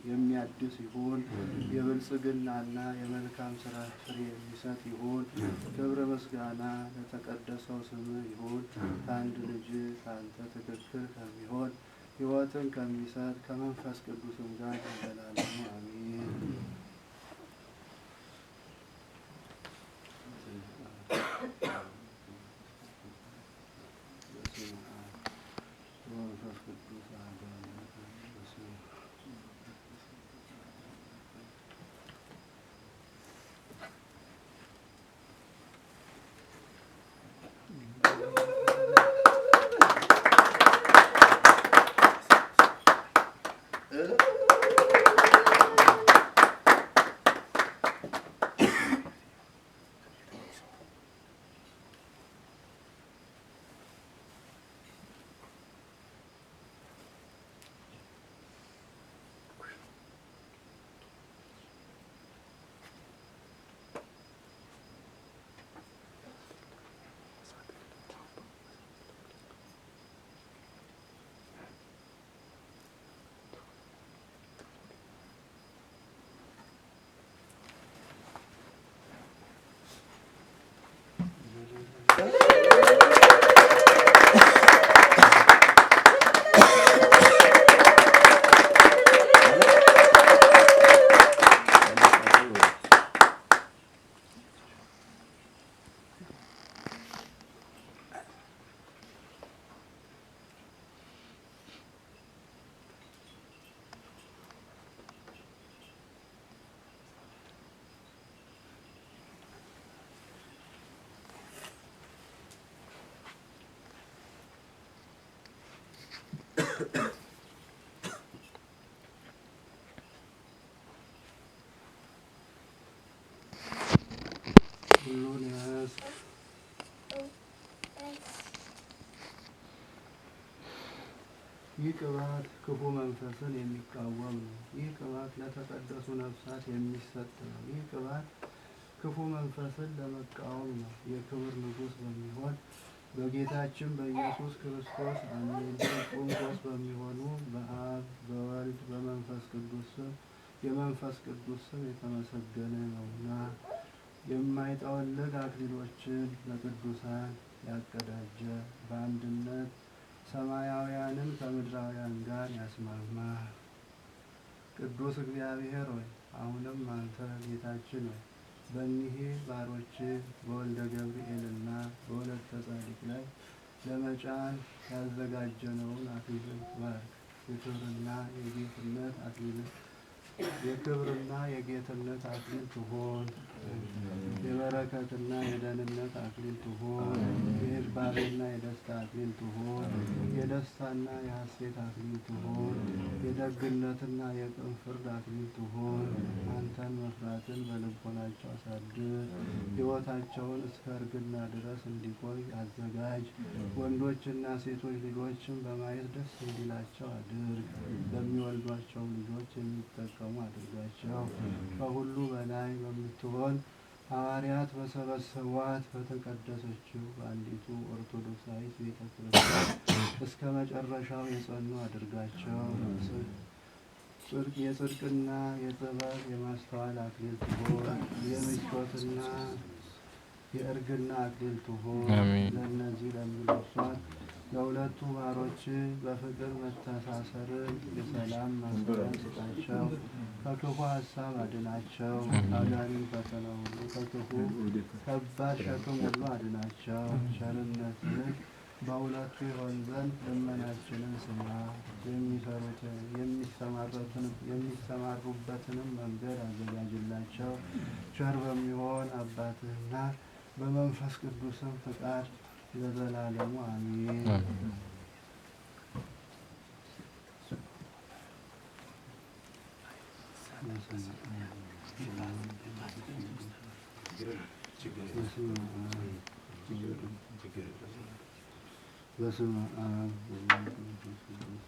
የሚያድስ ይሁን። የብልጽግናና የመልካም ሥራ ፍሬ የሚሰጥ ይሁን። ክብረ ምስጋና ለተቀደሰው ስም ይሁን። ከአንድ ልጅ ከአንተ ትክክል ከሚሆን ሕይወትን ከሚሰጥ ከመንፈስ ቅዱስም ጋር ለዘላለሙ አሜን። መንፈስ ቅዱስ ሁሉን ያዝ። ይህ ቅባት ክፉ መንፈስን የሚቃወም ነው። ይህ ቅባት ለተቀደሱ ነፍሳት የሚሰጥ ነው። ይህ ቅባት ክፉ መንፈስን ለመቃወም ነው። የክብር ንጉሥ በሚሆን በጌታችን በኢየሱስ ክርስቶስ አሜን። ቁንቆስ በሚሆኑ በአብ በወልድ በመንፈስ ቅዱስ ስም የመንፈስ ቅዱስ ስም የተመሰገነ ነውና የማይጠወልግ አክሊሎችን ለቅዱሳን ያቀዳጀ በአንድነት ሰማያውያንን ከምድራውያን ጋር ያስማማ ቅዱስ እግዚአብሔር ሆይ አሁንም አንተ ጌታችን ሆይ በእኒህ ባሮች በወልደ ገብርኤልና በወለተ ጻድቅ ላይ ለመጫን ያዘጋጀነውን አክሊልን ባርክ። የክብርና የጌትነት አክሊልን የክብርና የጌትነት አክሊል ትሆን። የበረከትና የደህንነት አክሊል ትሆን። የባርና የደስታ አክሊል ትሆን። የደስታና የሐሴት አክሊል ትሆን። የደግነትና የቅን ፍርድ አክሊል ትሆን። አንተን መፍራትን በልቦናቸው አሳድር። ሕይወታቸውን እስከ እርግና ድረስ እንዲቆይ አዘጋጅ። ወንዶችና ሴቶች ልጆችን በማየት ደስ እንዲላቸው አድርግ። በሚወልዷቸው ልጆች የሚጠቀሙ አድርጋቸው። ከሁሉ በላይ በምትሆን ሐዋርያት በሰበሰቧት በተቀደሰችው በአንዲቱ ኦርቶዶክሳዊት ቤተ ክርስቲያን እስከ መጨረሻው የጸኑ አድርጋቸው። የጽድቅና የጥበብ የማስተዋል አክሊል ትሆን። የምቾትና የእርግና አክሊል ትሆን። ለእነዚህ ለሚለብሷት ለሁለቱ ባሮች በፍቅር መተሳሰርን የሰላም ማሰሪያን ስጣቸው። ከክፉ ሀሳብ አድናቸው። ከአጋንንት ፈተና ሁሉ ከክፉ ከባድ ሸክም ሁሉ አድናቸው። ቸርነትህ በሁለቱ ይሆን ዘንድ ልመናችንን ስማ። የሚሰማሩበትንም መንገድ አዘጋጅላቸው። ቸር በሚሆን አባትህና በመንፈስ ቅዱስም ፍቃድ ለዘላለሙ አሜን። በስመ አብ ወወልድ ወመንፈስ ቅዱስ